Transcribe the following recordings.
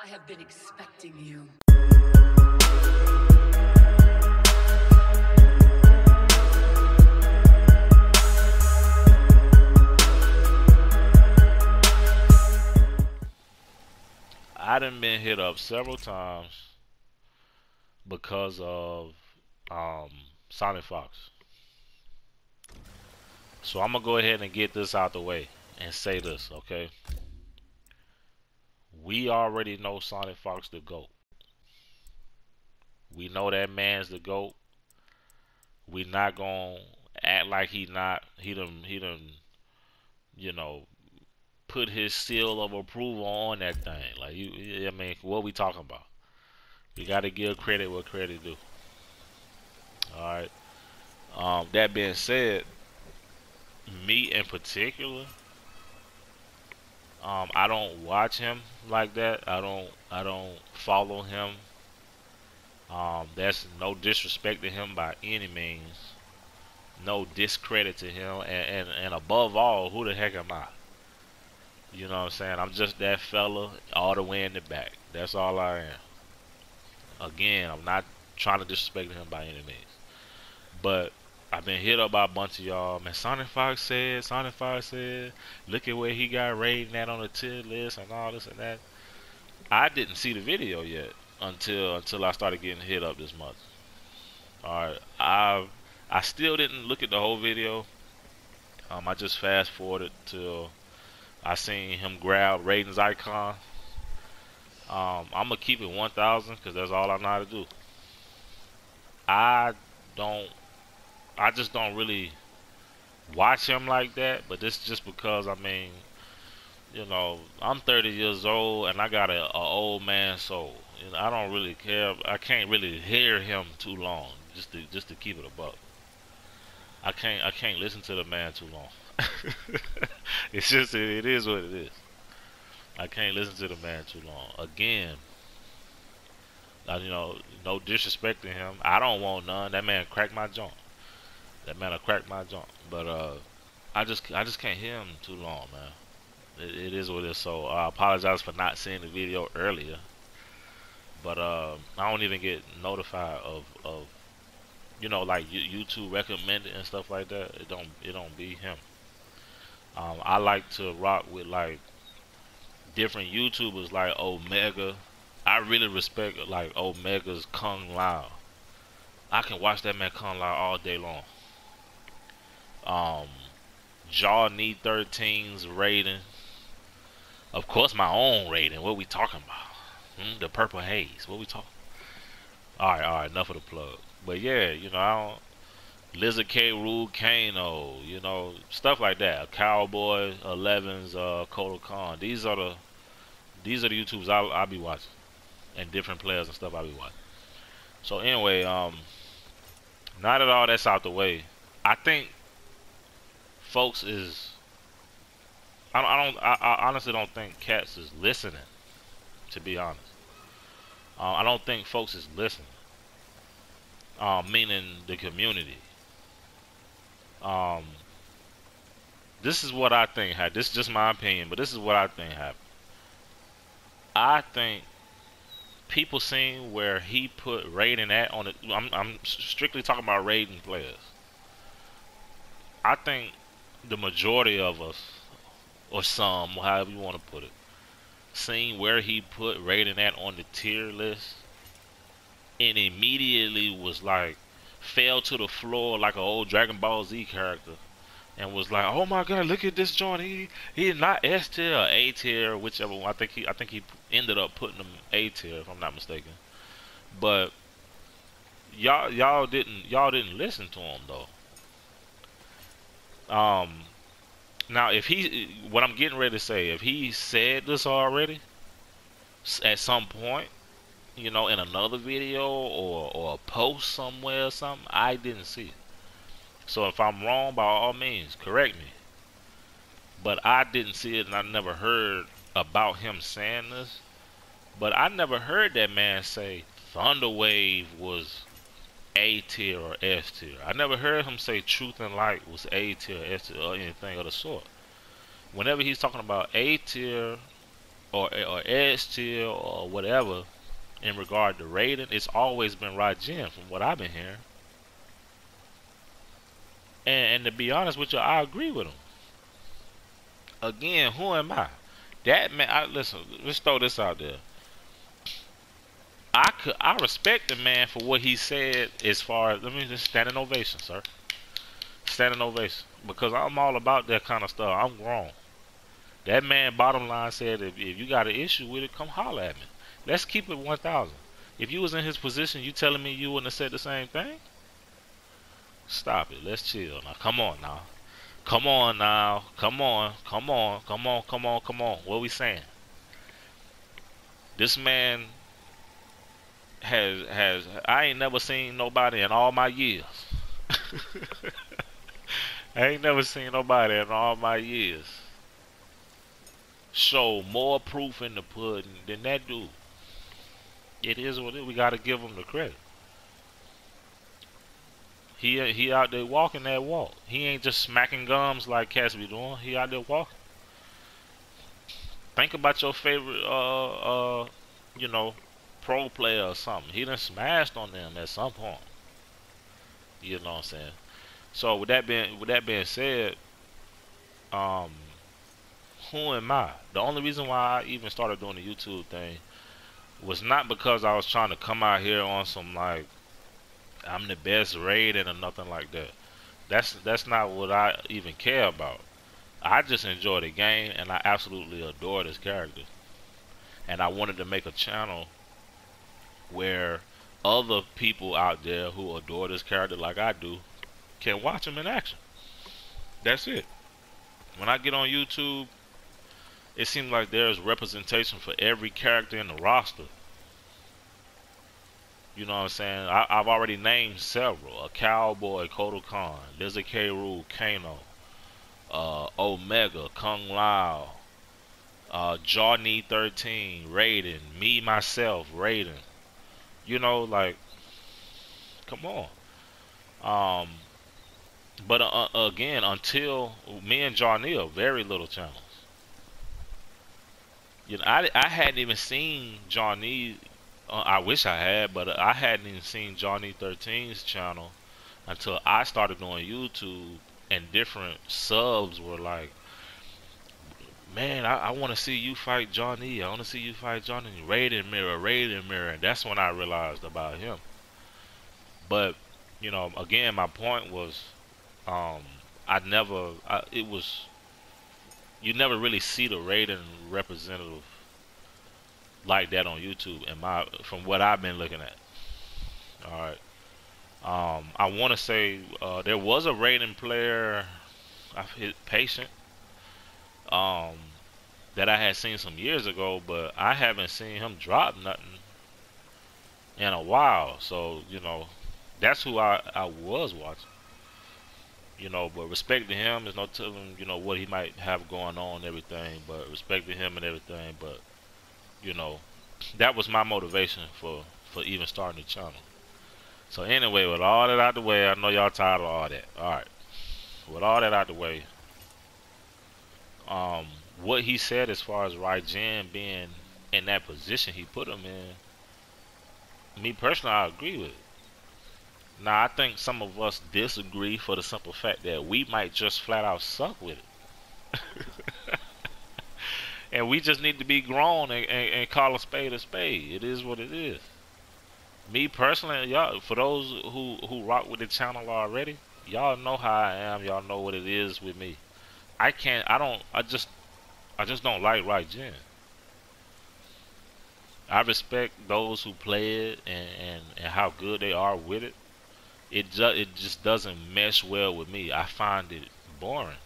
I have been expecting you. I done been hit up several times because of um, Sonic Fox. So I'm gonna go ahead and get this out the way and say this, okay? We already know Sonic Fox the GOAT. We know that man's the GOAT. We not gonna act like he not. He done, you know, put his seal of approval on that thing. Like I mean, what we talking about? You gotta give credit where credit due. All right. That being said, me in particular, I don't watch him like that. I don't follow him. That's no disrespect to him by any means. No discredit to him. And above all, who the heck am I? You know what I'm saying? I'm just that fella all the way in the back. That's all I am. Again, I'm not trying to disrespect him by any means. But I've been hit up by a bunch of y'all. Man, Sonic Fox said, look at where he got Raiden at on the tier list and all this and that. I didn't see the video yet until I started getting hit up this month. Alright, I still didn't look at the whole video. I just fast forwarded till I seen him grab Raiden's icon. I'm gonna keep it 1,000 because that's all I know how to do. I don't I just don't really watch him like that, but this just because, I mean, you know, I'm 30 years old and I got a old man soul. You know, I don't really care. I can't really hear him too long, just to keep it a buck. I can't listen to the man too long. It's just it is what it is. I can't listen to the man too long. Again, you know, no disrespect to him. I don't want none. That man cracked my jaw. That man will crack my jaw. But I just can't hear him too long, man. It is what it is. So I apologize for not seeing the video earlier. But I don't even get notified of you know, like YouTube recommended and stuff like that. It don't be him. I like to rock with like different YouTubers like Omega. I really respect like Omega's Kung Lao. I can watch that man Kung Lao all day long. Um, Jaw Need 13's Raiden. Of course, my own Raiden. What we talking about? The Purple Haze. What we talking? All right. Enough of the plug. But yeah, you know, Lizard K. Rule Kano. You know, stuff like that. Cowboy 11's Kotal Khan. These are the YouTubes I'll be watching, and different players and stuff I'll be watching. So anyway, now that all that's out the way, I think folks is I honestly don't think cats is listening, to be honest. I don't think folks is listening. Meaning the community. Um, this is what I think happened. This is just my opinion, but this is what I think happened. I think people seen where he put Raiden at on it. I'm strictly talking about Raiden players. I think the majority of us, or some, however you want to put it, seen where he put Raiden at on the tier list, and immediately was like, fell to the floor like an old Dragon Ball Z character, and was like, "Oh my God, look at this joint. He is not S tier or A tier, whichever one. I think he ended up putting him A tier, if I'm not mistaken. But y'all didn't listen to him though. Now if what I'm getting ready to say, if he said this already at some point, you know, in another video or a post somewhere or something, I didn't see it. So if I'm wrong, by all means, correct me. But I didn't see it, and I never heard about him saying this. But I never heard that man say Thunderwave was A tier or S tier. I never heard him say Truth and Light was A tier, S tier, or anything of the sort. Whenever he's talking about A tier or S tier or whatever in regard to Raiden, it's always been Raiden from what I've been hearing. And to be honest with you, I agree with him. Again, who am I? That man, listen. Let's throw this out there. I respect the man for what he said as far as, let me just standing ovation, sir. Standing ovation, because I'm all about that kind of stuff. I'm grown. That man, bottom line, said if you got an issue with it, come holler at me. Let's keep it 1,000. If you was in his position, you telling me you wouldn't have said the same thing? Stop it. Let's chill now. Come on now. Come on now. Come on. Come on. Come on. Come on. Come on. What we saying? This man has I ain't never seen nobody in all my years. I ain't never seen nobody in all my years show more proof in the pudding than that dude. It is what it is. We gotta give him the credit. He out there walking that walk. He ain't just smacking gums like cats be doing. He out there walking. Think about your favorite you know, pro player or something. He done smashed on them at some point. You know what I'm saying? So with that being said, um, who am I? The only reason why I even started doing the YouTube thing was not because I was trying to come out here on some like I'm the best rated or nothing like that. That's not what I even care about. I just enjoy the game and I absolutely adore this character. And I wanted to make a channel where other people out there who adore this character like I do can watch him in action. That's it. When I get on YouTube, it seems like there's representation for every character in the roster. You know what I'm saying? I've already named several. A Cowboy, Kotal Khan, there's a K. Rool, Kano, Omega, Kung Lao, Johnny 13, Raiden, me myself, Raiden. You know, like, come on. Um, but again, until me and Johnny are very little channels. You know, I hadn't even seen Johnny. I wish I had, but I hadn't even seen Johnny 13's channel until I started doing YouTube, and different subs were like, man, I want to see you fight Johnny. I want to see you fight Johnny. Raiden Mirror, Raiden Mirror. And that's when I realized about him. But, you know, again, my point was, it was, you never really see the Raiden representative like that on YouTube, from what I've been looking at. All right. I want to say there was a Raiden player, I hit Patient, um, that I had seen some years ago, but I haven't seen him drop nothing in a while. So, you know, that's who I was watching. You know, but respect to him. There's no telling, you know, what he might have going on and everything, but respect to him and everything. But, you know, that was my motivation for even starting the channel. So anyway, with all that out the way, I know y'all tired of all that. Alright. With all that out the way, what he said as far as Raiden being in that position he put him in, me personally, I agree with it. Now, I think some of us disagree for the simple fact that we might just flat out suck with it. And we just need to be grown and call a spade a spade. It is what it is. Me personally, y'all, for those who rock with the channel already, y'all know how I am. Y'all know what it is with me. I just don't like Raiden. I respect those who play it and how good they are with it. It just doesn't mesh well with me. I find it boring.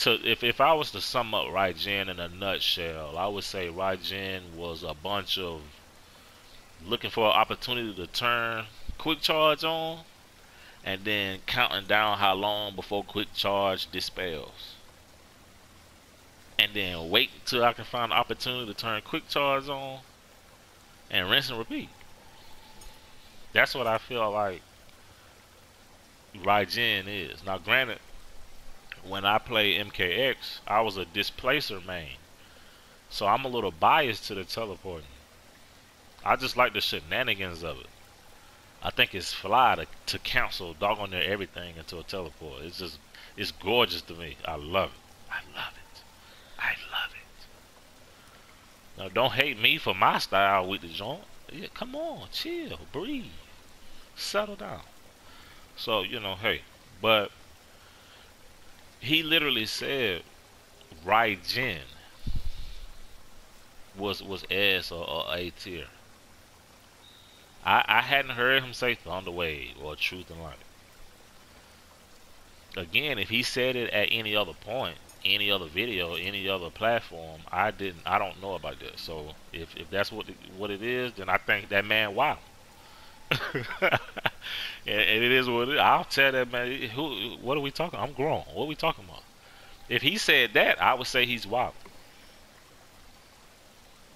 If I was to sum up Raiden in a nutshell, I would say Raiden was a bunch of looking for an opportunity to turn quick charge on, and then counting down how long before quick charge dispels, and then wait till I can find an opportunity to turn quick charge on, and rinse and repeat. That's what I feel like Raiden is. Now, granted, when I played MKX, I was a displacer main. So I'm a little biased to the teleporting. I just like the shenanigans of it. I think it's fly to cancel doggone near everything into a teleport. It's gorgeous to me. I love it. I love it. I love it. Now don't hate me for my style with the joint. Yeah, come on, chill, breathe, settle down. So hey, but he literally said Raiden was S or A tier. I hadn't heard him say Thunderwave or Truth and Light. Again, if he said it at any other point, any other video, any other platform, I don't know about this. So if that's what it is, then I think that man wow. and it is what it is. I'll tell that man. What are we talking? I'm grown. What are we talking about? If he said that, I would say he's wild.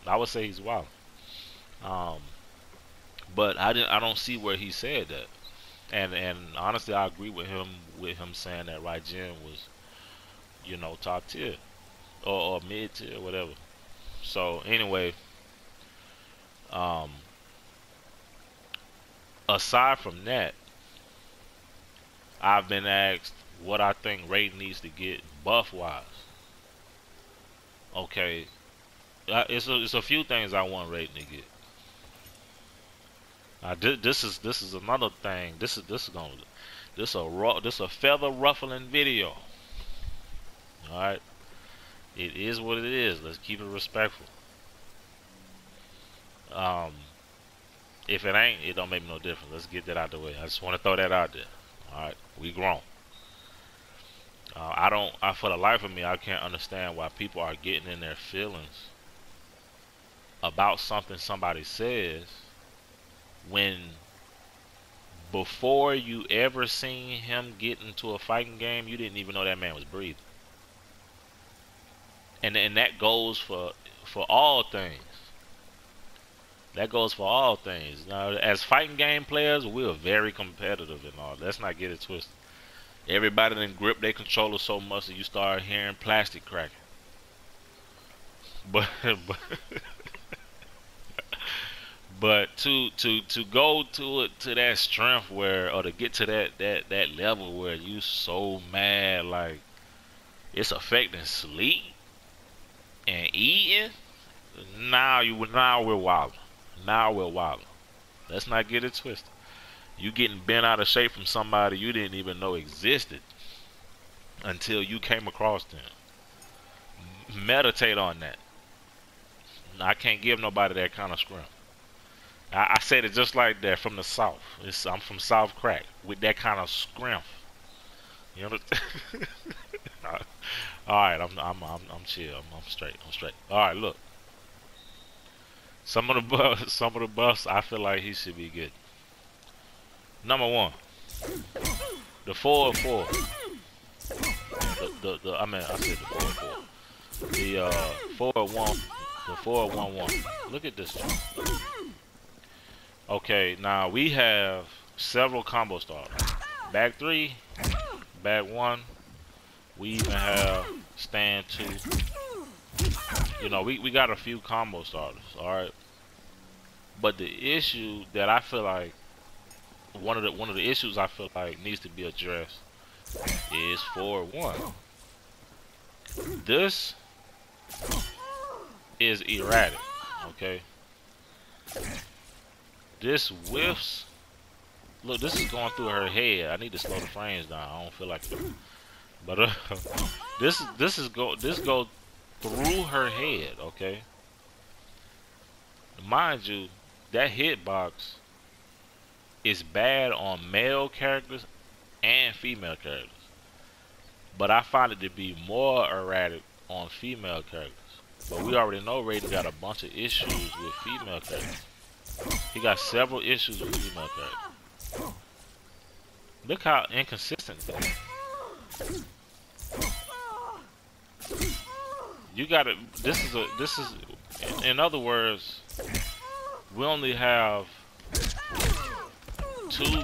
I would say he's wild. Um, but I don't see where he said that. And honestly, I agree with him saying that Raiden was top tier or mid tier, whatever. So anyway, um, aside from that, I've been asked what I think Raiden needs to get buff wise. Okay, it's a few things I want Raiden to get. This is another thing. This a feather ruffling video. All right, it is what it is. Let's keep it respectful. If it ain't, it don't make no difference. Let's get that out the way. I just want to throw that out there. All right, we grown. For the life of me, I can't understand why people are getting in their feelings about something somebody says when before you ever seen him get into a fighting game, you didn't even know that man was breathing. And that goes for all things. That goes for all things. Now, as fighting game players, we're very competitive and all. Let's not get it twisted. Everybody then grip their controller so much that you start hearing plastic cracking. But but to go to that strength or to get to that level where you so mad like it's affecting sleep and eating. Now we're wild. Now we're wild. Let's not get it twisted. You getting bent out of shape from somebody you didn't even know existed until you came across them. Meditate on that. I can't give nobody that kind of scrum. I said it just like that from the South. I'm from South Crack with that kind of scrimp. You know. All right, I'm chill. I'm straight. All right, look. Some of the buffs I feel like he should be good. Number one, the 4-4. I said the 4-4. The 4-1. The 4-1-1. Look at this. Okay, now we have several combo starters. Back 3, back 1. We even have stand 2. We got a few combo starters, alright? But the issue that I feel like one of the issues I feel like needs to be addressed is 4-1. This is erratic, okay? This whiffs. Look, this is going through her head. I need to slow the frames down. I don't feel like it. But this go through her head, okay? Mind you, that hitbox is bad on male characters and female characters. But I find it to be more erratic on female characters. But we already know Raiden got a bunch of issues with female characters. He got several issues with female characters. Look how inconsistent that is. You gotta, this is, in other words, we only have 2,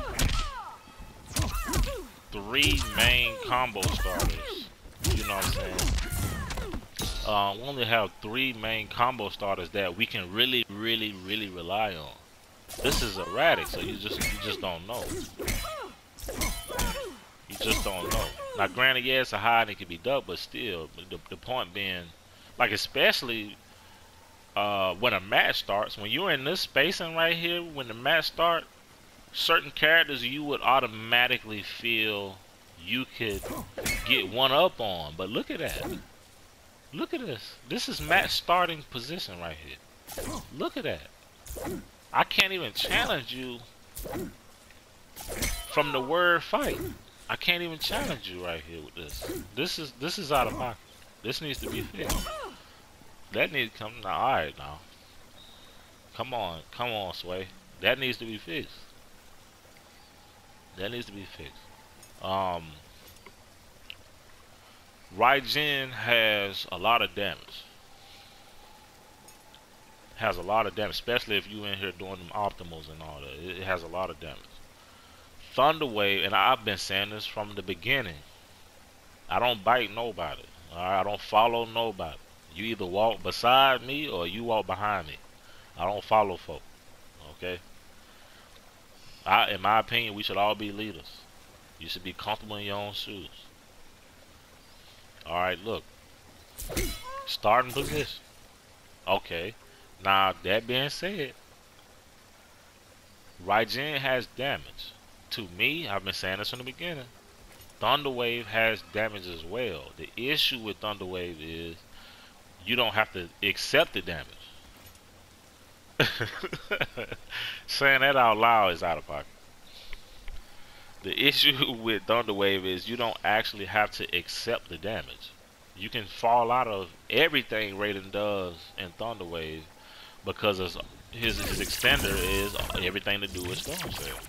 3 main combo starters. You know what I'm saying? We only have 3 main combo starters that we can really rely on. This is erratic, so you just don't know. You just don't know. Now, granted, yeah, it's a high and it can be ducked, but still, the point being, like, especially when a match starts, when you're in this spacing right here, when the match starts, certain characters you would automatically feel you could get one up on. But look at that. Look at this. This is match starting position right here. Look at that. I can't even challenge you from the word fight. I can't even challenge you right here with this. This is out of pocket. This needs to be fixed. That needs to come now. Alright now. Come on, Sway. That needs to be fixed. That needs to be fixed. Raiden has a lot of damage. Has a lot of damage, especially if you in here doing them optimals and all that. It has a lot of damage. Thunder Wave, and I've been saying this from the beginning. I don't bite nobody. Alright, I don't follow nobody. You either walk beside me or you walk behind me. I don't follow folk. Okay? In my opinion, we should all be leaders. You should be comfortable in your own shoes. Alright, look. Starting position. Okay. Now, that being said, Raiden has damage. To me, I've been saying this from the beginning. Thunder Wave has damage as well. The issue with Thunder Wave is you don't have to accept the damage. Saying that out loud is out of pocket. The issue with Thunder Wave is you don't actually have to accept the damage. You can fall out of everything Raiden does in Thunder Wave because his extender is everything to do with Storm Cell.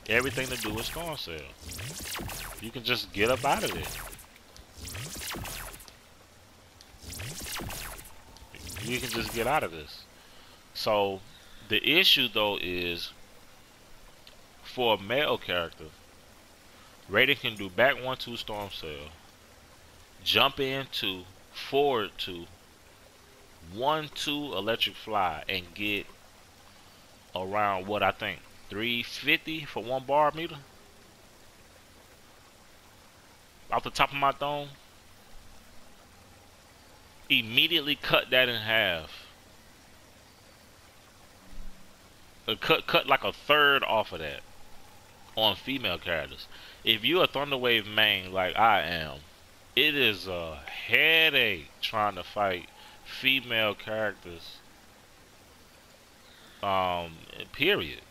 Everything to do with Storm Cell. You can just get up out of it. You can just get out of this. So the issue though is for a male character, Raiden can do back 1-2 Storm Cell, jump into forward 2, 1-2 Electric Fly, and get around what I think 350 for 1 bar meter. Off the top of my dome. Immediately cut that in half. Cut like a third off of that on female characters. If you're a Thunder Wave main like I am, it is a headache trying to fight female characters. Period.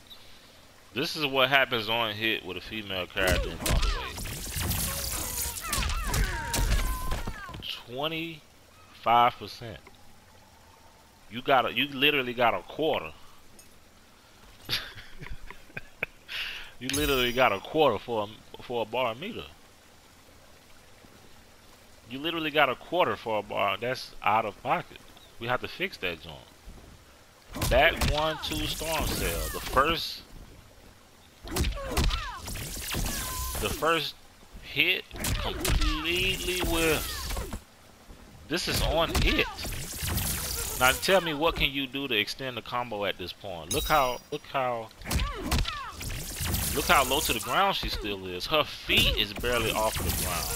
This is what happens on hit with a female character in Thunder Wave. 25%. You literally got a quarter. You literally got a quarter for a bar meter. You literally got a quarter for a bar. That's out of pocket. We have to fix that joint. Back 1-2 Storm Cell. The first hit completely whiffs. This is on hit. Now tell me, what can you do to extend the combo at this point? Look how low to the ground she still is. Her feet is barely off the ground.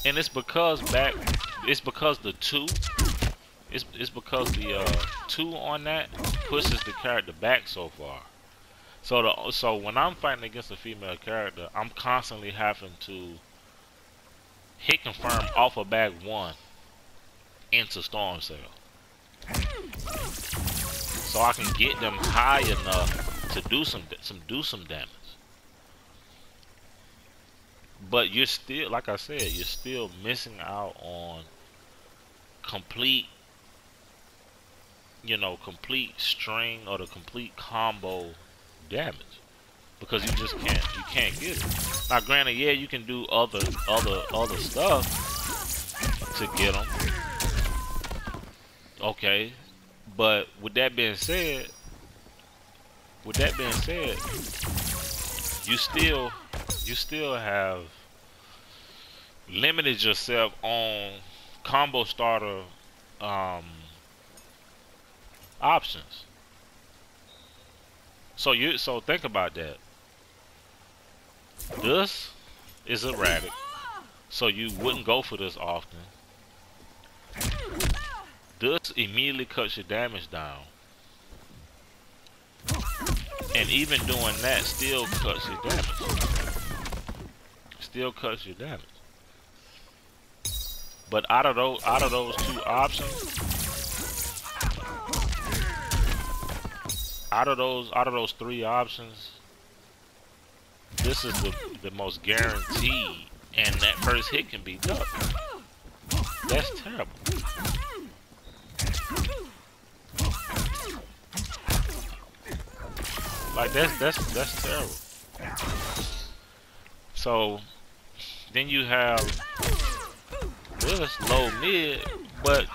And it's because the 2 on that pushes the character back so far. So when I'm fighting against a female character, I'm constantly having to hit confirm off of back 1 into Storm Cell, so I can get them high enough to do some damage. But you're still, like I said, you're still missing out on complete string or the complete combo damage, because you can't get it. Now granted, yeah, you can do other stuff to get them. Okay, but with that being said, you still you still have limited yourself on combo starter um, options. So think about that. This is erratic, so you wouldn't go for this often. This immediately cuts your damage down, and even doing that still cuts your damage. Still cuts your damage. But out of those two options, out of those three options, this is the most guaranteed, and that first hit can be ducked. That's terrible. Like that's terrible. So then you have this low mid, but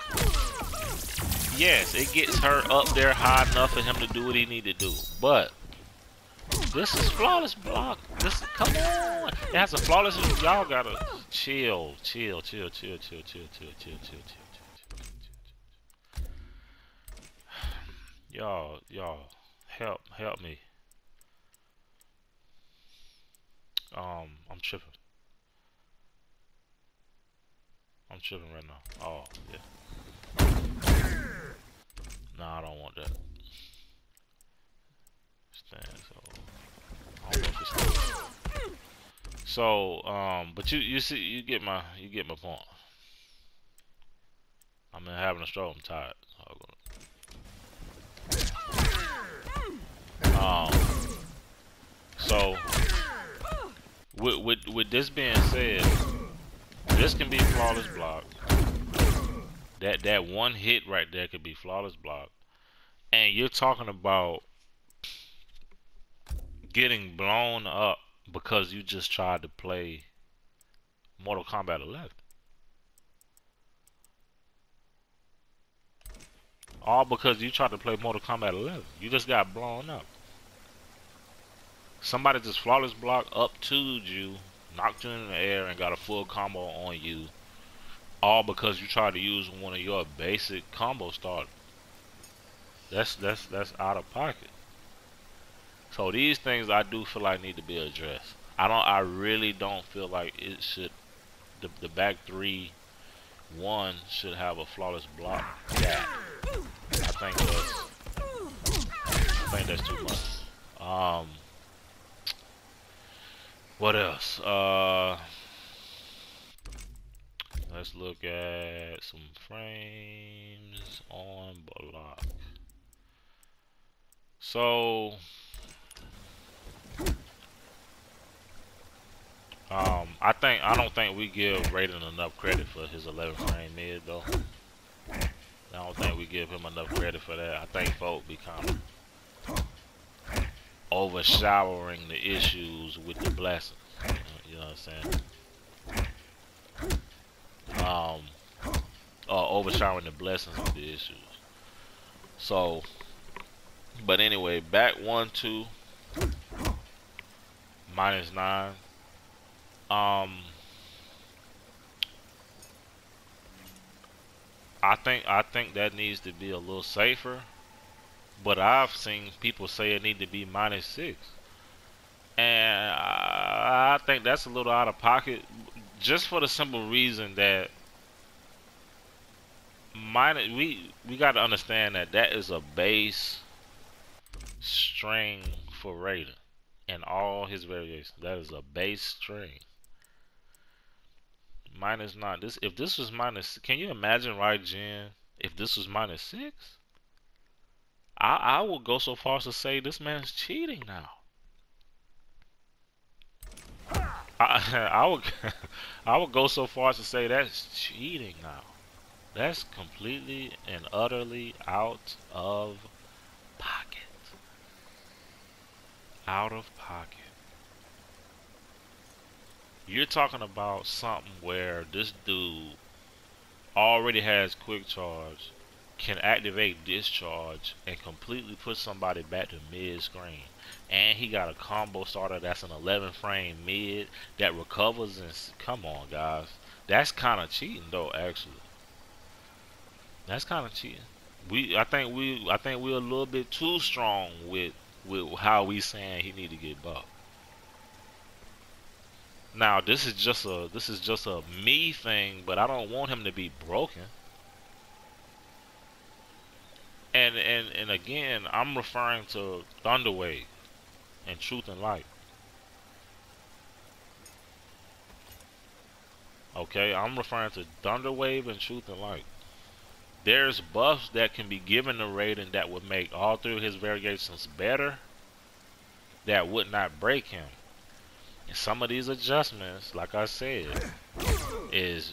yes, it gets her up there high enough for him to do what he need to do. But this is flawless block. This, come on, it has a flawless. Y'all gotta chill. Y'all, help me. I'm tripping. I'm tripping right now. Oh yeah. Nah, I don't want that. Stand so. I don't know if it's still. So, but you see, you get my point. I'm having a stroke. I'm tired. So with this being said, this can be flawless block. That one hit right there could be flawless block, and you're talking about getting blown up because you just tried to play Mortal Kombat 11. All because you tried to play Mortal Kombat 11. You just got blown up. Somebody just flawless block up to you, knocked you in the air, and got a full combo on you. All because you tried to use one of your basic combo starters. That's out of pocket. So these things I do feel like need to be addressed. I really don't feel like it should. The back 3-1 should have a flawless block gap. I think that's too much. What else? Let's look at some frames on block. So, I don't think we give Raiden enough credit for his 11 frame mid though. I don't think we give him enough credit for that. I think folk be kind of overshowering the issues with the blessings. You know what I'm saying? Overshowering the blessings with the issues. So, but anyway, back 1-2 -9. I think that needs to be a little safer. But I've seen people say it need to be -6. And I think that's a little out of pocket, just for the simple reason that we got to understand that is a base string for Raiden and all his variations. That is a base string. -9. If this was minus, can you imagine, right, Jen? If this was -6, I would go so far as to say this man's cheating now. I would I would go so far as to say that's cheating now. That's completely and utterly out of pocket. Out of pocket. You're talking about something where this dude already has quick charge, can activate discharge and completely put somebody back to mid screen. And he got a combo starter that's an 11 frame mid that recovers and come on guys. That's kind of cheating though actually. That's kind of cheating. I think we're a little bit too strong with how we saying he need to get buffed. Now this is just a me thing, but I don't want him to be broken. And again, I'm referring to Thunderwave and Truth and Light. Okay, I'm referring to Thunderwave and Truth and Light. There's buffs that can be given to Raiden that would make all three of his variations better, that would not break him. And some of these adjustments, like I said, is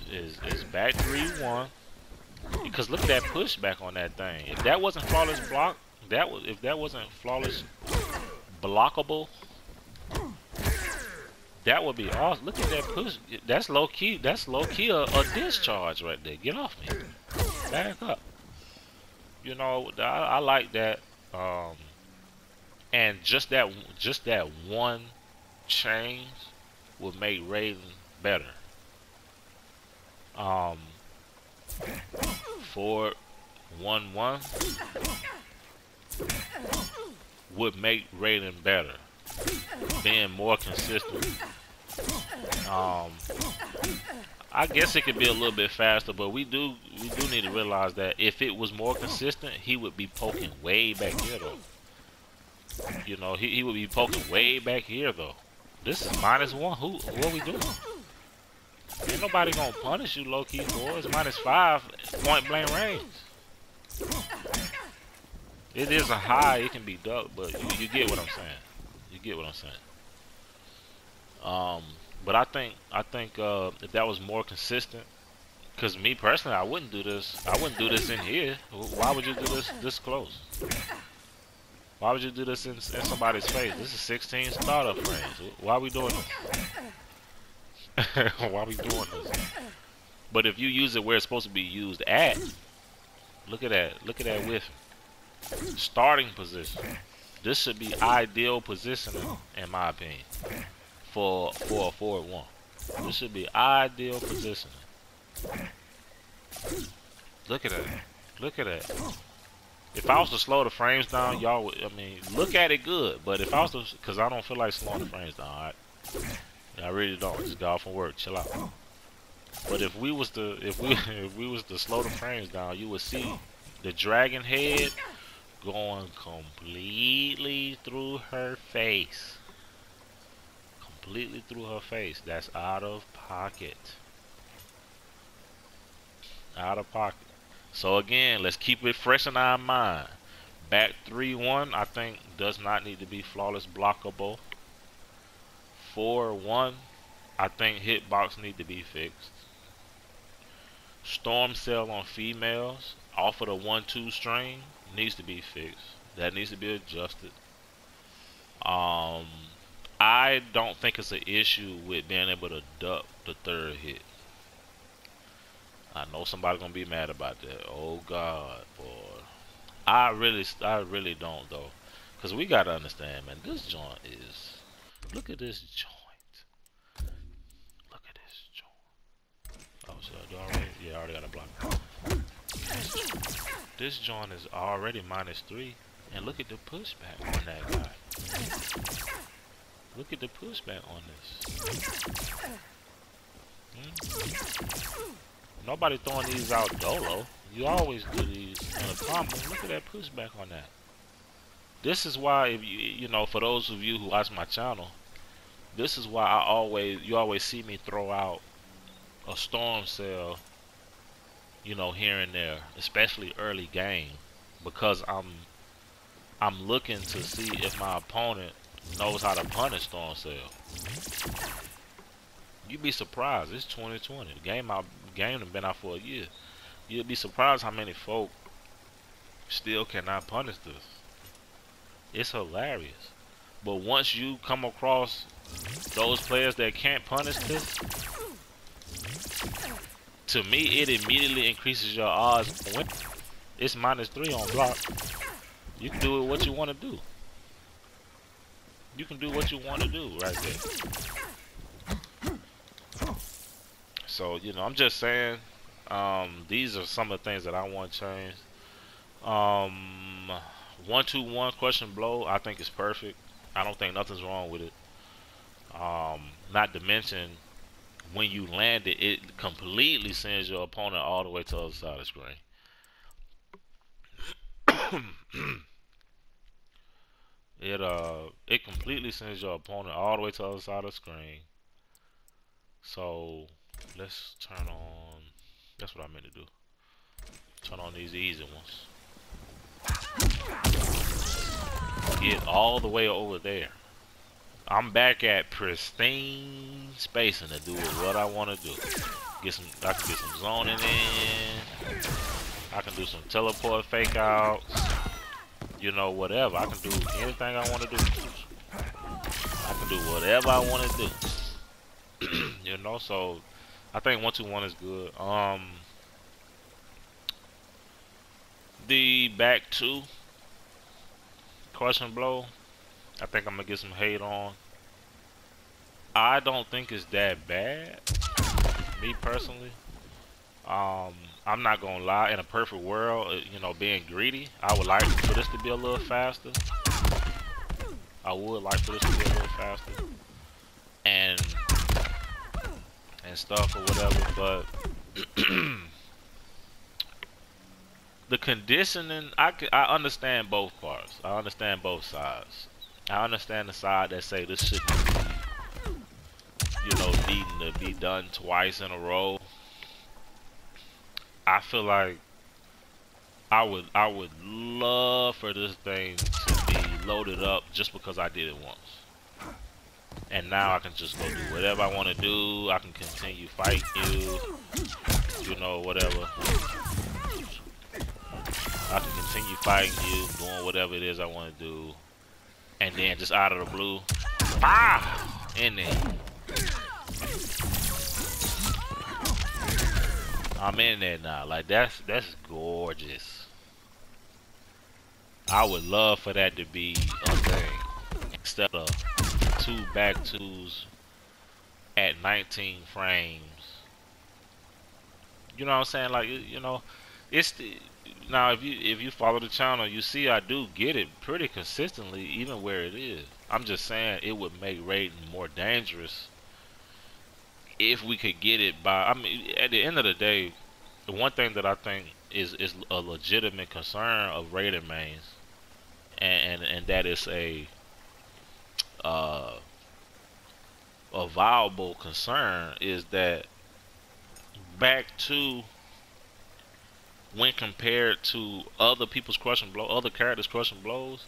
back 3-1. Because look at that pushback on that thing. If that wasn't flawless block, if that wasn't flawless blockable, that would be awesome. Look at that push. That's low key. That's low key a discharge right there. Get off me. Back up. You know, I like that. And just that one change would make Raiden better. Forward 1-1 would make Raiden better, being more consistent. I guess it could be a little bit faster, but we do need to realize that if it was more consistent, he would be poking way back here though. You know, he would be poking way back here though. This is -1. What are we doing? Ain't nobody gonna punish you low key for it. It's -5 point blank range. It is a high, it can be ducked, but you get what I'm saying. You get what I'm saying. But I think if that was more consistent, because me personally, I wouldn't do this. I wouldn't do this in here. Why would you do this close? Why would you do this in somebody's face? This is 16 startup frames. Why are we doing this? Why are we doing this? But if you use it where it's supposed to be used at, look at that. Look at that whiff. Starting position. This should be ideal positioning, in my opinion, for a forward 1. This should be ideal positioning. Look at that. Look at that. If I was to slow the frames down, y'all would, I mean, look at it good. But if I was to, because I don't feel like slowing the frames down, alright? I really don't. Just got off from work. Chill out. But if we was to slow the frames down, you would see the dragon head going completely through her face. Completely through her face. That's out of pocket. Out of pocket. So again, let's keep it fresh in our mind. Back 3-1, I think, does not need to be flawless blockable. 4-1, I think hitbox need to be fixed. Storm cell on females off of the 1-2 string needs to be fixed. That needs to be adjusted. I don't think it's an issue with being able to duck the third hit. I know somebody's gonna be mad about that. Oh God, boy. I really don't though, cause we gotta understand, man. This joint is. Look at this joint. Look at this joint. Oh, should I do already? Yeah, I already got a block. This joint is already -3, and look at the pushback on that guy. Look at the pushback on this. Nobody throwing these out dolo. You always do these in a combo. Look at that pushback on that. This is why, if you know, for those of you who watch my channel, this is why you always see me throw out a storm cell, you know, here and there, especially early game, because I'm looking to see if my opponent knows how to punish storm cell. You'd be surprised. It's 2020. The game has been out for a year. You'd be surprised how many folk still cannot punish this. It's hilarious. But once you come across those players that can't punish this, to me it immediately increases your odds of winning. It's -3 on block. You can do what you want to do. You can do what you want to do right there. So, you know, I'm just saying, these are some of the things that I want to change. 1-2-1 question blow, I think is perfect. I don't think nothing's wrong with it. Not to mention, when you land it, it completely sends your opponent all the way to the other side of the screen. It completely sends your opponent all the way to the other side of the screen. So let's turn on. That's what I meant to do. Turn on these easy ones. Get all the way over there. I'm back at pristine spacing to do what I want to do. I can get some zoning in. I can do some teleport fake outs. You know, whatever. I can do anything I want to do. I can do whatever I want to do. You know, so I think 1-2-1 is good. The back 2 question blow, I think I'm gonna get some hate on. I don't think it's that bad, me personally. I'm not gonna lie, in a perfect world, you know, being greedy, I would like for this to be a little faster. I would like for this to be a little faster. And stuff or whatever, but the conditioning, I understand both parts. I understand both sides. I understand the side that say this shouldn't be, you know, needing to be done twice in a row. I feel like I would love for this thing to be loaded up just because I did it once. And now I can just go do whatever I want to do. I can continue fighting you. You know, whatever. I can continue fighting you, doing whatever it is I want to do. And then just out of the blue, in there. I'm in there now. Like, that's gorgeous. I would love for that to be a thing. Instead of 2 back 2s at 19 frames. You know what I'm saying? Like, you know, it's the, now if you follow the channel, you see I do get it pretty consistently, even where it is. I'm just saying it would make Raiden more dangerous if we could get it by. I mean, at the end of the day, the one thing that I think is a legitimate concern of Raiden mains, and that is a viable concern, is that back to, when compared to other people's crushing blow, other characters crushing blows,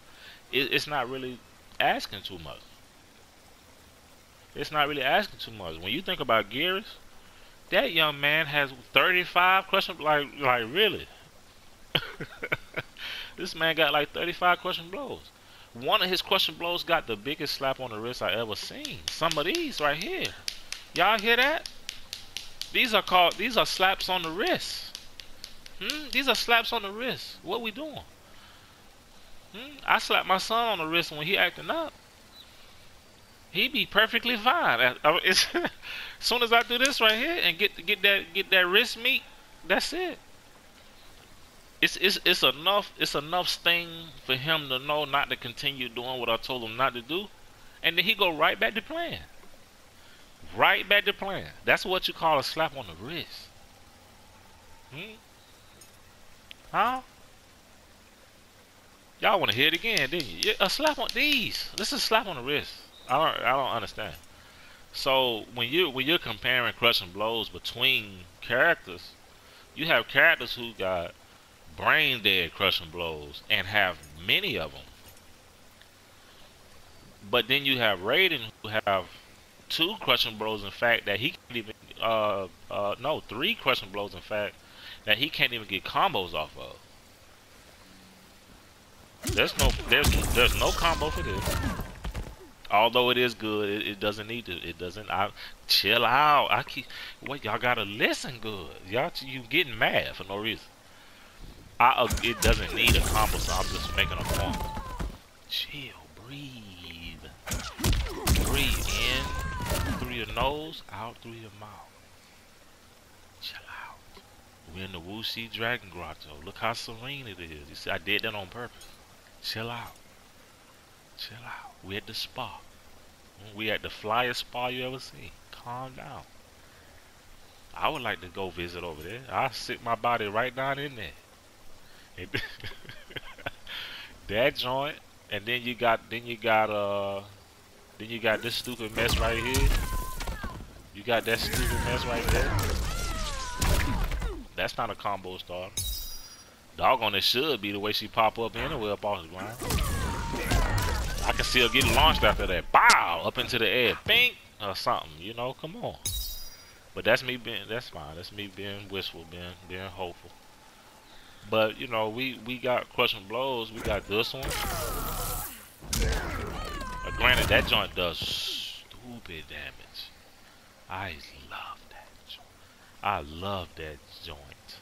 it's not really asking too much. It's not really asking too much. When you think about Gears, that young man has 35 crushing, like really. This man got like 35 crushing blows. One of his crushing blows got the biggest slap on the wrist I ever seen. Some of these right here. Y'all hear that? These are slaps on the wrist. These are slaps on the wrist. What we doing? I slapped my son on the wrist when he acting up. He be perfectly fine. As soon as I do this right here and get that wrist meat, that's it. It's enough sting for him to know not to continue doing what I told him not to do, and then he go right back to playing. Right back to playing. That's what you call a slap on the wrist. Huh? Y'all want to hear it again, didn't you? A slap on these. This is a slap on the wrist. I don't understand. So when you're comparing crushing blows between characters, you have characters who got brain dead crushing blows and have many of them. But then you have Raiden who have 2 crushing blows, in fact, that he can't even no, 3 crushing blows, in fact, that he can't even get combos off of. There's no combo for this. Although it is good, it doesn't need to. It doesn't. Chill out. Wait, y'all gotta listen good. You getting mad for no reason. It doesn't need a combo, so I'm just making a point. Chill, breathe. Breathe in through your nose, out through your mouth. Chill out. We're in the Wuxi Dragon Grotto. Look how serene it is. You see, I did that on purpose. Chill out. Chill out. We at the spa. We at the flyest spa you ever seen. Calm down. I would like to go visit over there. I'll sit my body right down in there. That joint, and then you got this stupid mess right here. You got that stupid mess right there. That's not a combo starter. Doggone, it should be the way she pop up anywhere up off the ground. I can see her getting launched after that. Bow! Up into the air. Bing! Or something, you know, come on. But that's me being, that's fine. That's me being wistful, being hopeful. But, you know, we got crushing blows. We got this one. Granted, that joint does stupid damage. I love that joint. I love that joint.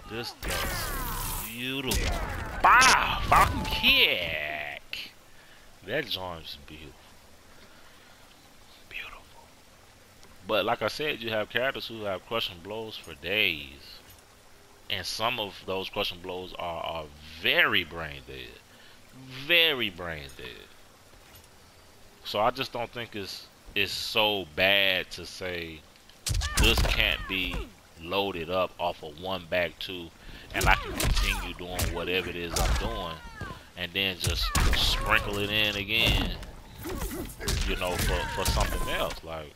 This does beautiful. Bow! Falcon kick! That joint is beautiful. Beautiful. But like I said, you have characters who have crushing blows for days. And some of those crushing blows are very brain dead. Very brain dead. So I just don't think it's so bad to say this can't be loaded up off of 1-2 and I can continue doing whatever it is I'm doing and then just sprinkle it in again, you know, for something else. Like,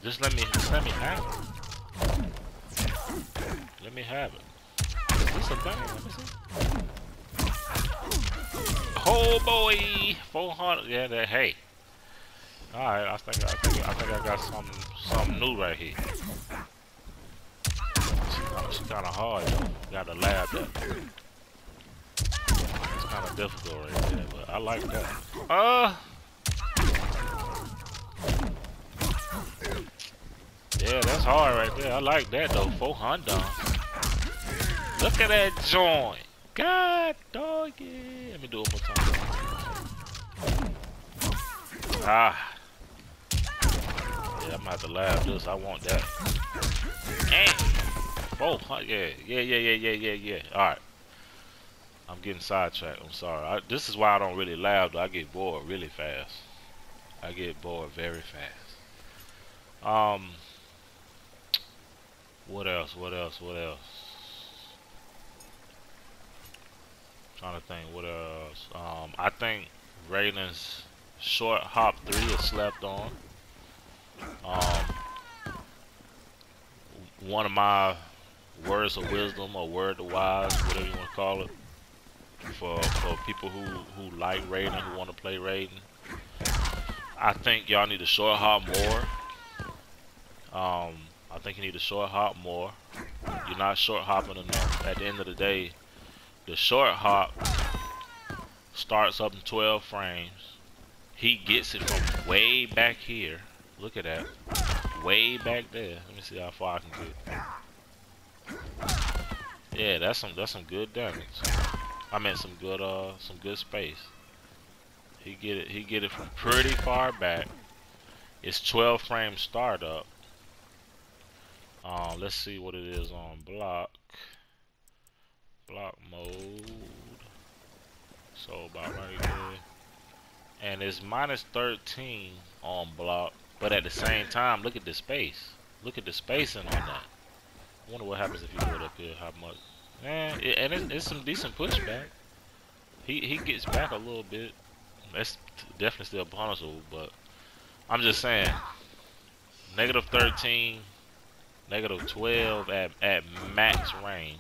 just let me have it. Let me have it. Is this a thing? Let me see. Oh boy, 400. Yeah, that. Hey. All right, I think I got something new right here. She's kind of hard though. Got to lab that. It's kind of difficult right there, but I like that. Yeah, that's hard right there. I like that though. 400. Look at that joint. God doggy. Let me do it one more time. Ah. Yeah, I'm gonna have to lab this. I want that. And 400. Yeah. Alright. I'm getting sidetracked. I'm sorry. This is why I don't really lab though. I get bored really fast. I get bored very fast. What else? Trying to think what else. I think Raiden's short hop 3 is slept on. One of my words of wisdom or word of wise, whatever you want to call it, for people who like Raiden, who want to play Raiden. I think y'all need to short hop more. I think you need to short hop more. You're not short hopping enough. At the end of the day, the short hop starts up in 12 frames. He gets it from way back here. Look at that. Way back there. Let me see how far I can get. Yeah, that's some good damage. I meant some good space. He get it from pretty far back. It's 12 frame startup. Let's see what it is on block mode. So about right there. And it's -13 on block, but at the same time, look at the space. Look at the spacing on that. I wonder what happens if you go up here. How much? And it's some decent pushback. He gets back a little bit. That's definitely still punishable, but I'm just saying, -13, -12 at max range.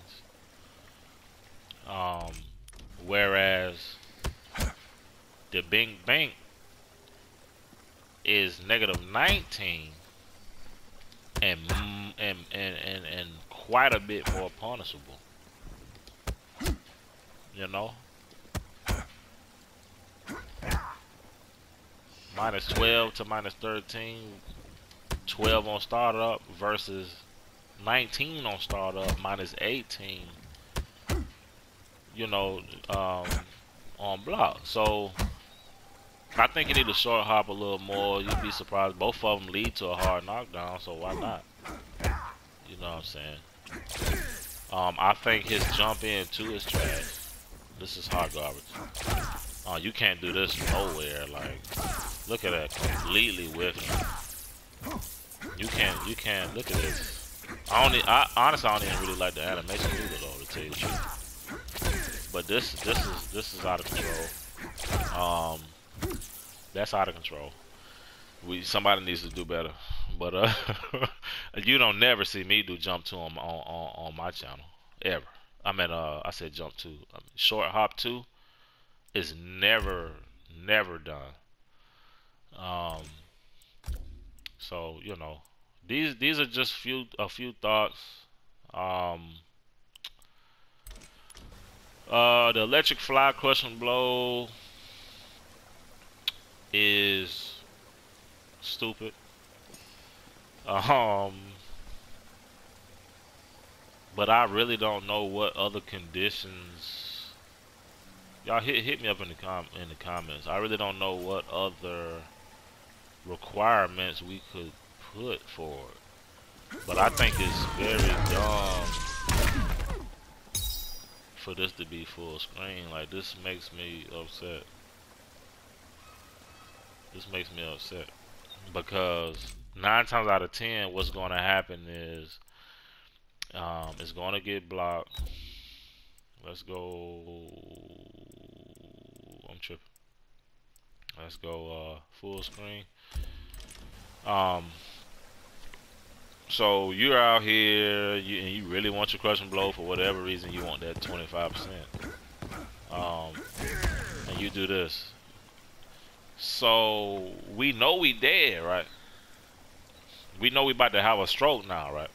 Whereas the Bing Bang is -19 and quite a bit more punishable. You know? -12 to -13, 12 on startup versus 19 on startup, -18 you know, on block. So I think you need to short hop a little more. You'd be surprised. Both of them lead to a hard knockdown, so why not? You know what I'm saying? I think his jump in too is trash. This is hot garbage. Oh, you can't do this nowhere. Like, look at that, completely whiffing. You can't. Look at this. Honestly, I don't even really like the animation either, though, to tell you the truth. But this is out of control. That's out of control. Somebody needs to do better. But you don't never see me do jump two on my channel ever. I mean, I said jump two. Short hop two is never done. Um, so you know, these are just a few thoughts. Um, the electric fly crushing blow is stupid. Um, but I really don't know what other conditions. Y'all hit me up in the comments. I really don't know what other requirements we could put for it. But I think it's very dumb for this to be full screen. Like, this makes me upset. This makes me upset because 9 times out of 10, what's going to happen is it's going to get blocked. Let's go. I'm tripping. Let's go full screen. So you're out here, and you really want your crushing blow for whatever reason. You want that 25%, and you do this. So we know we dead, right? We know we about to have a stroke now, right?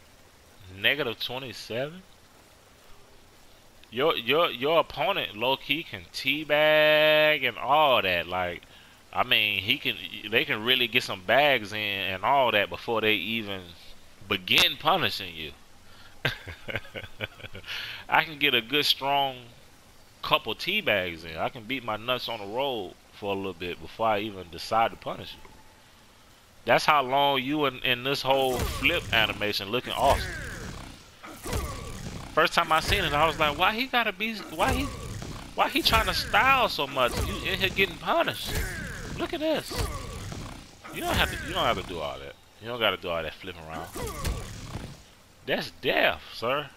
Negative 27. Your opponent low key can teabag and all that. Like, I mean, they can really get some bags in and all that before they even begin punishing you. I can get a good strong couple teabags in. I can beat my nuts on the road for a little bit before I even decide to punish you. That's how long you in this whole flip animation looking awesome. First time I seen it, I was like, why he trying to style so much? You in here getting punished. Look at this. You don't have to do all that. You don't gotta do all that flipping around. That's death, sir.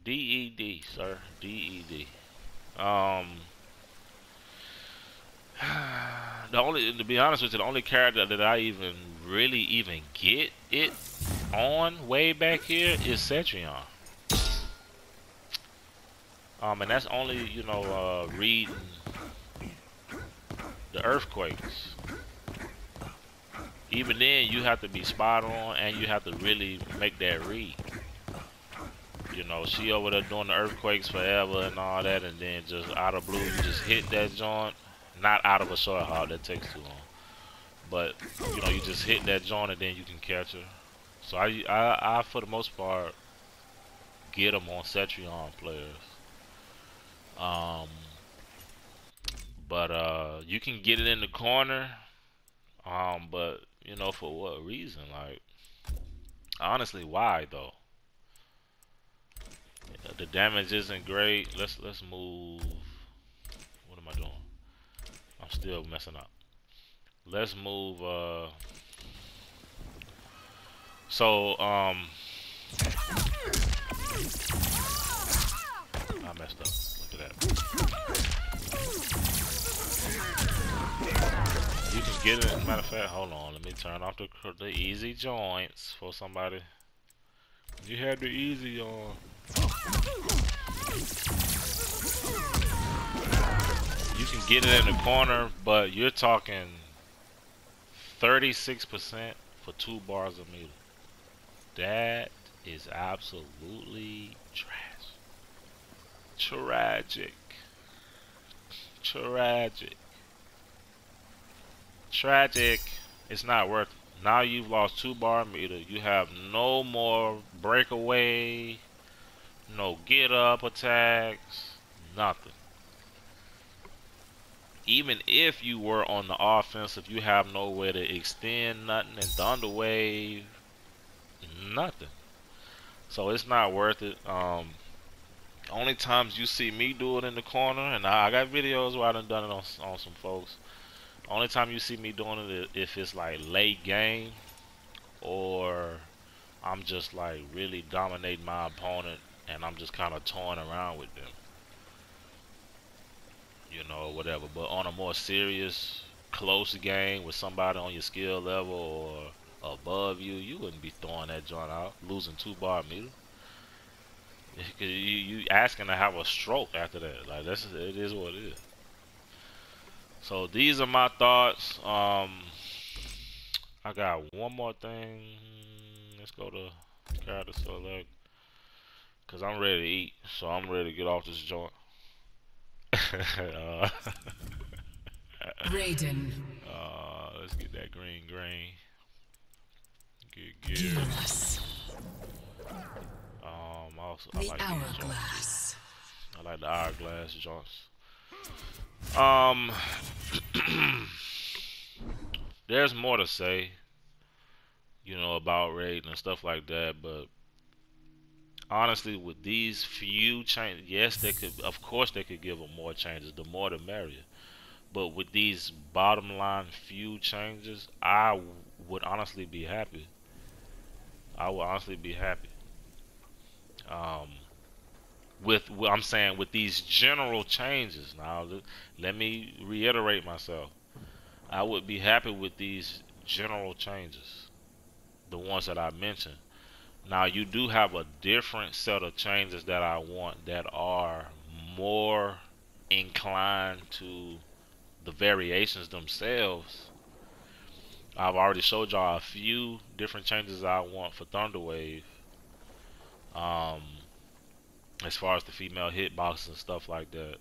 DED, sir. DED. To be honest with you, the only character that I really get it on way back here is Cetrion. And that's only, reading the earthquakes. Even then, you have to be spot on, and you have to really make that read. You know, she over there doing the earthquakes forever and all that, and then just out of blue, you just hit that joint. Not out of a short hop, that takes too long. But, you just hit that joint, and then you can catch her. So I for the most part, get them on Cetrion players. But you can get it in the corner. But for what reason? Like, honestly, why though? The damage isn't great. Let's move. What am I doing? I'm still messing up. Let's move. I messed up. Look at that. You can get it. Matter of fact, hold on. Let me turn off the easy joints for somebody. You had the easy on. You can get it in the corner, but you're talking 36% for 2 bars a meter. That is absolutely trash. Tragic. It's not worth it. Now you've lost 2 bar meter. You have no more breakaway no get up attacks, nothing. Even if you were on the offensive, you have no way to extend nothing and Thunder Wave, nothing. So it's not worth it. Only times you see me do it in the corner, and I got videos where I done it on some folks. Only time you see me doing it is if it's like late game or I'm just like really dominating my opponent and I'm just kind of toying around with them, you know, or whatever. But on a more serious, close game with somebody on your skill level or above you, you wouldn't be throwing that joint out, losing 2 bar meter. You asking to have a stroke after that. Like it is what it is. So these are my thoughts. I got one more thing. Let's go to character select. Cause I'm ready to eat, so I'm ready to get off this joint. Raiden. Let's get that green. Get gears. Gearless. Also, The I like hourglass. I like the hourglass joints. There's more to say, you know, about Raiden and stuff like that, but honestly, with these few changes, yes, they could, of course, they could give them more changes. The more, the merrier. But with these bottom line few changes, I would honestly be happy. I would honestly be happy. With what I'm saying, with these general changes. Now, let me reiterate myself. I would be happy with these general changes, the ones that I mentioned. Now, you do have a different set of changes that I want that are more inclined to the variations themselves. I've already showed y'all a few different changes I want for Thunderwave. As far as the female hitboxes and stuff like that.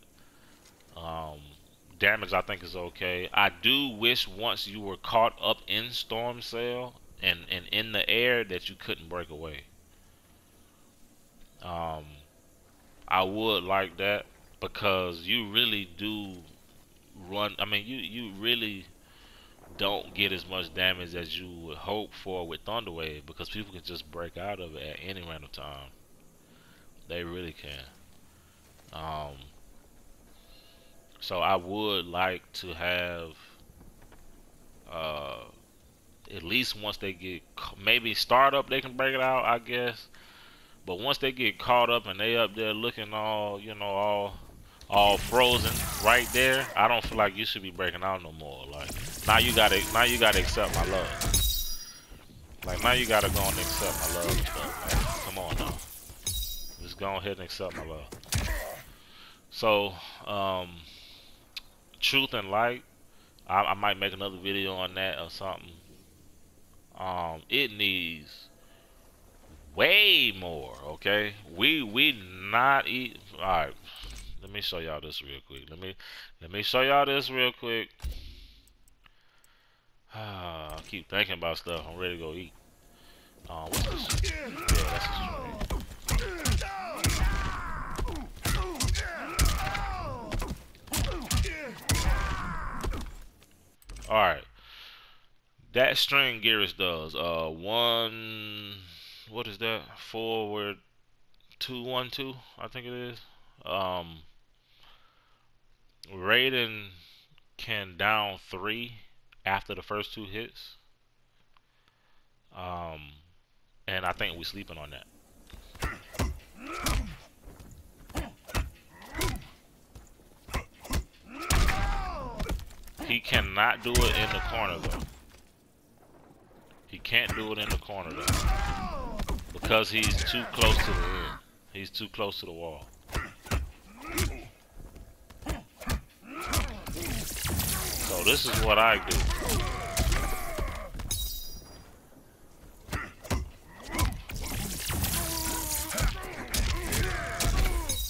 Damage I think is okay. I do wish once you were caught up in Storm Sail and in the air that you couldn't break away. I would like that because you really do run. I mean, you really don't get as much damage as you would hope for with Thunderwave because people can just break out of it at any random time. They really can. So I would like to have at least once they get maybe start up they can break it out, I guess. But once they get caught up and they up there looking all, you know, all frozen right there, I don't feel like you should be breaking out no more. Like now you gotta accept my love. Like now you gotta go and accept my love and stuff. Like, come on now. Just go ahead and accept my love. So, Truth and Light, I might make another video on that or something. It needs way more, okay? We not eat. All right, let me show y'all this real quick. Let me show y'all this real quick. I keep thinking about stuff. I'm ready to go eat. What's this? Yeah, that's a string. All right. That string Gearus does one. What is that? Forward 2-1-2. I think it is. Raiden can down 3 after the first 2 hits. And I think we sleeping on that. He cannot do it in the corner though. He can't do it in the corner though. Because he's too close to the end. He's too close to the wall. So this is what I do.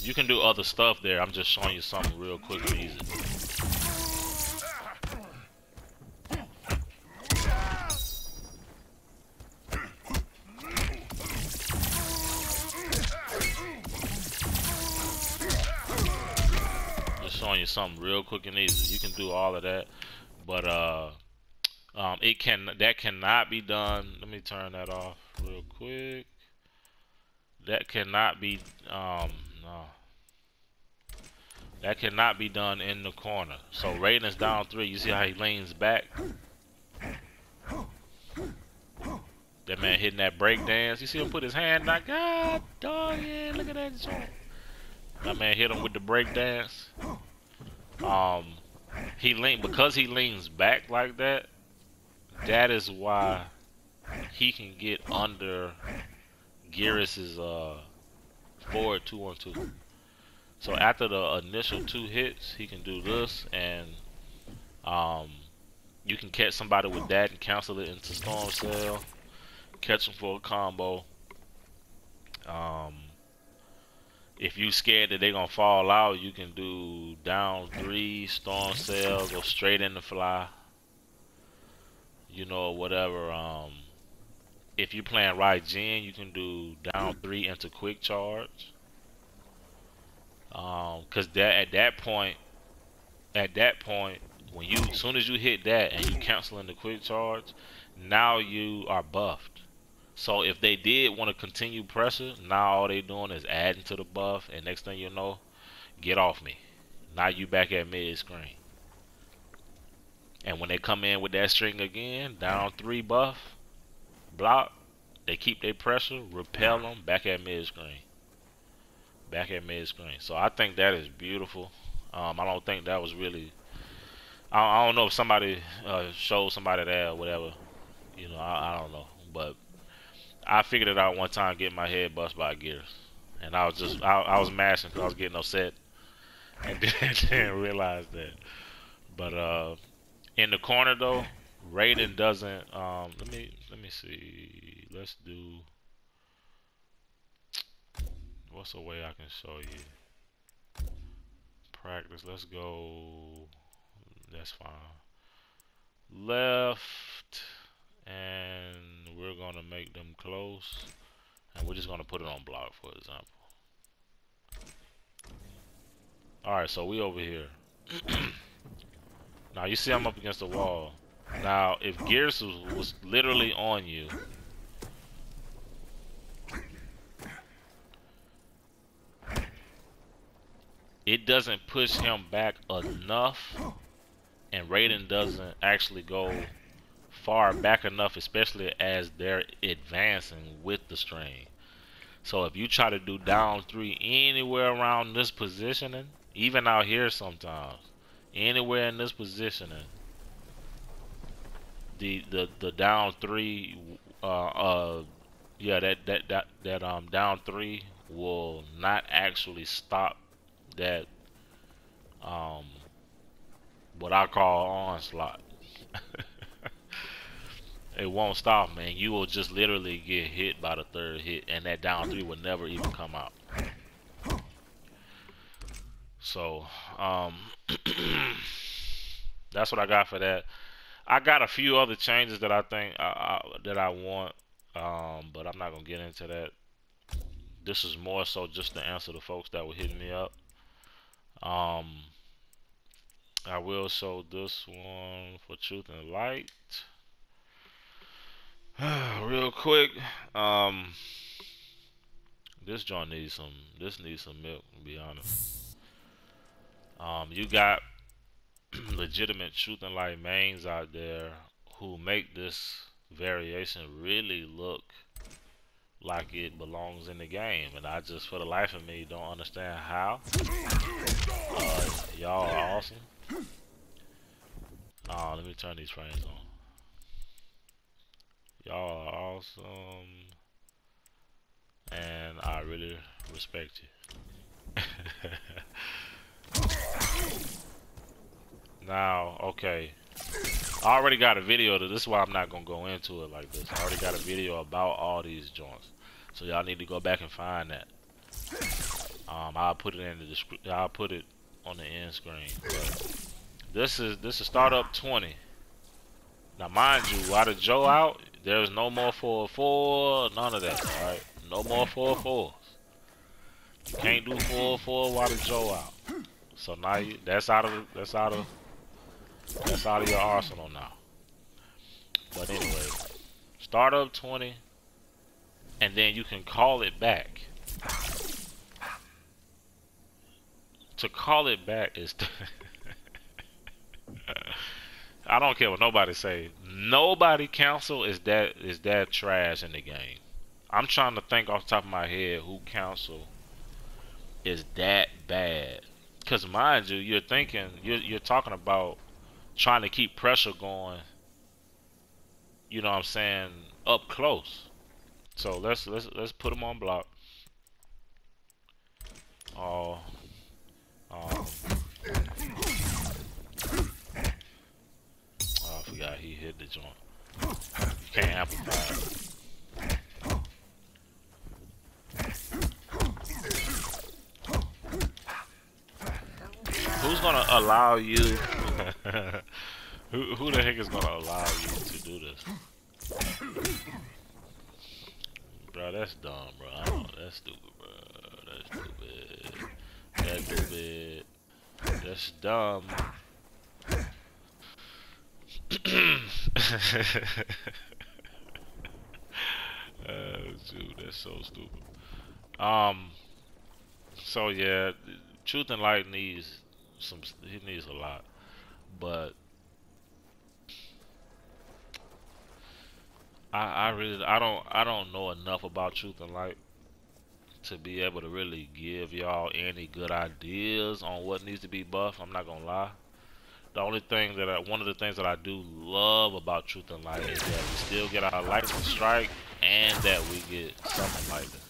You can do other stuff there. I'm just showing you something real quick and easy. showing you something real quick and easy. You can do all of that, but that cannot be done. Let me turn that off real quick. That cannot be no. That cannot be done in the corner. So Raiden's down 3. You see how he leans back? That man hitting that break dance. You see him put his hand like, God dog, yeah, look at that joint. That man hit him with the break dance. Because he leans back like that. That is why he can get under Gearus's forward 2-on-2. So after the initial 2 hits, he can do this, and you can catch somebody with that and cancel it into Storm Cell. Catch them for a combo. If you scared that they're gonna fall out, you can do down 3, Storm Cell, go straight in the fly. You know, whatever. If you're playing Raiden, you can do down 3 into quick charge. Cause at that point, when as soon as you hit that and you canceling the quick charge, now you are buffed. So if they did want to continue pressure, now all they doing is adding to the buff, and next thing you know, get off me. Now you back at mid screen. And when they come in with that string again, down 3 buff, block, they keep their pressure, repel them, back at mid screen. Back at mid screen. So I think that is beautiful. I don't think that was really. I don't know if somebody showed somebody that or whatever. You know, I don't know. But I figured it out one time getting my head bust by Gears. And I was just, I was mashing because I was getting upset. And didn't realize that. But in the corner though, Raiden doesn't. Let me see. Let's do. What's a way I can show you? Practice. Let's go. That's fine. Left, and we're gonna make them close, and we're just gonna put it on block, for example. All right, so we over here. Now you see I'm up against the wall. Now if Gears was literally on you, it doesn't push him back enough, and Raiden doesn't actually go far back enough, especially as they're advancing with the string. So if you try to do down 3 anywhere around this positioning, even out here sometimes, anywhere in this positioning, the down 3 that down 3 will not actually stop that what I call onslaught. It won't stop, man. You will just literally get hit by the 3rd hit, and that down 3 will never even come out. So that's what I got for that. I got a few other changes that I think that I want, but I'm not gonna get into that. This is more so just to answer the folks that were hitting me up. I will show this one for Truth and Light real quick. This joint needs some milk, to be honest. You got legitimate Truth and Light mains out there who make this variation really look like it belongs in the game, and I just, for the life of me, don't understand how. Y'all are awesome. Let me turn these frames on. Y'all are awesome, and I really respect you. Now, okay, I already got a video to this is why I'm not gonna go into it like this. I already got a video about all these joints, so y'all need to go back and find that. I'll put it in the description. I'll put it on the end screen. But this is startup 20. Now, mind you, while the Joe out, there's no more 4-4, none of that. All right, no more 4-4s. You can't do 4-4 while the Joe out. So now that's out of your arsenal now. But anyway, start up 20, and then you can call it back. To call it back is I don't care what nobody say. Nobody counsel is that trash in the game. I'm trying to think off the top of my head who counsel is that bad. Cause mind you, you're talking about trying to keep pressure going. You know what I'm saying? Up close. So let's put them on block. Oh, um, I forgot he hit the joint. You can't amplify it. Who's gonna allow you? who the heck is gonna allow you to do this? Bro, that's dumb, bro. I know that's stupid, bro. That's stupid. That's stupid. That's dumb. Dude, that's so stupid. So yeah, Truth and Light needs he needs a lot, but I don't know enough about Truth and Light to be able to really give y'all any good ideas on what needs to be buffed. I'm not gonna lie. The only thing one of the things that I do love about Truth and Light is that we still get our lightning strike and that we get summon lightning.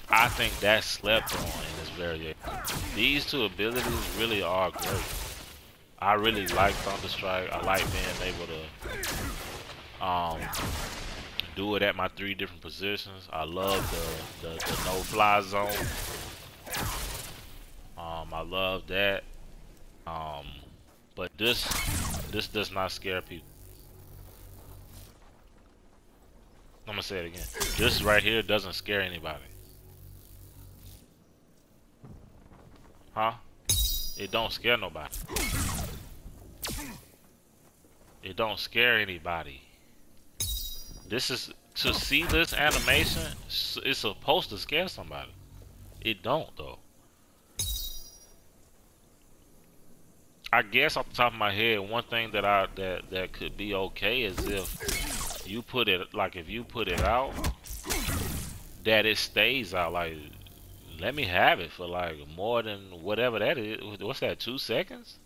I think that's slept on in this variation. These two abilities really are great. I really like Thunderstrike. I like being able to do it at my 3 different positions. I love the no-fly zone. I love that. But this does not scare people. I'm gonna say it again. This right here doesn't scare anybody. Huh? It don't scare nobody. It don't scare anybody. This is to see this animation. It's supposed to scare somebody. It don't though. I guess off the top of my head, one thing that could be okay is if you put it out, that it stays out. Like, let me have it for like more than whatever that is. What's that? 2 seconds?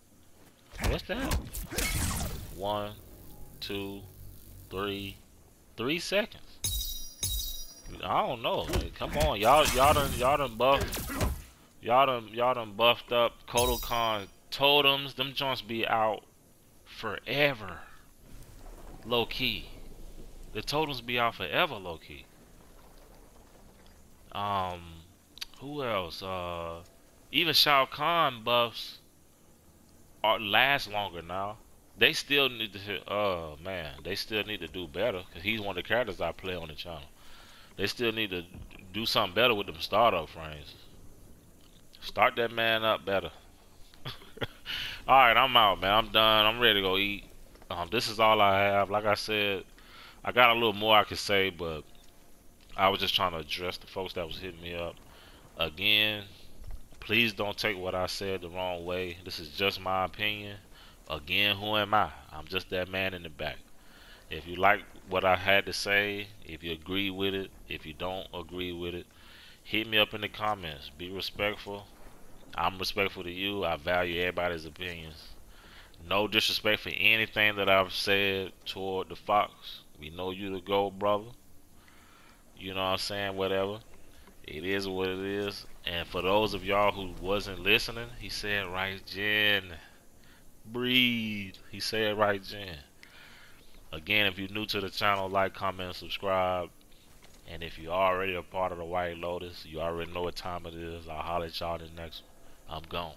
What's that? 1, 2, 3, 3 seconds. I don't know. Like, come on, y'all done buffed up Kodokan totems. Them joints be out forever. Low key. The totems be out forever, low key. Who else? Even Shao Kahn buffs last longer now. They still need to. Man, they still need to do better because he's one of the characters I play on the channel. They still need to do something better with them startup frames. Start that man up better. Alright, I'm out, man. I'm done. I'm ready to go eat. This is all I have. Like I said, I got a little more I could say, but I was just trying to address the folks that was hitting me up. Again, please don't take what I said the wrong way. This is just my opinion. Again, who am I? I'm just that man in the back. If you like what I had to say, if you agree with it, if you don't agree with it, hit me up in the comments. Be respectful. I'm respectful to you. I value everybody's opinions. No disrespect for anything that I've said toward the Fox. We know you the GOAT, brother. You know what I'm saying? Whatever. It is what it is. And for those of y'all who wasn't listening, he said right, Jen. Breathe. He said right, Jen. Again, if you're new to the channel, like, comment, subscribe. And if you're already a part of the White Lotus, you already know what time it is. I'll holler at y'all in the next one. I'm gone.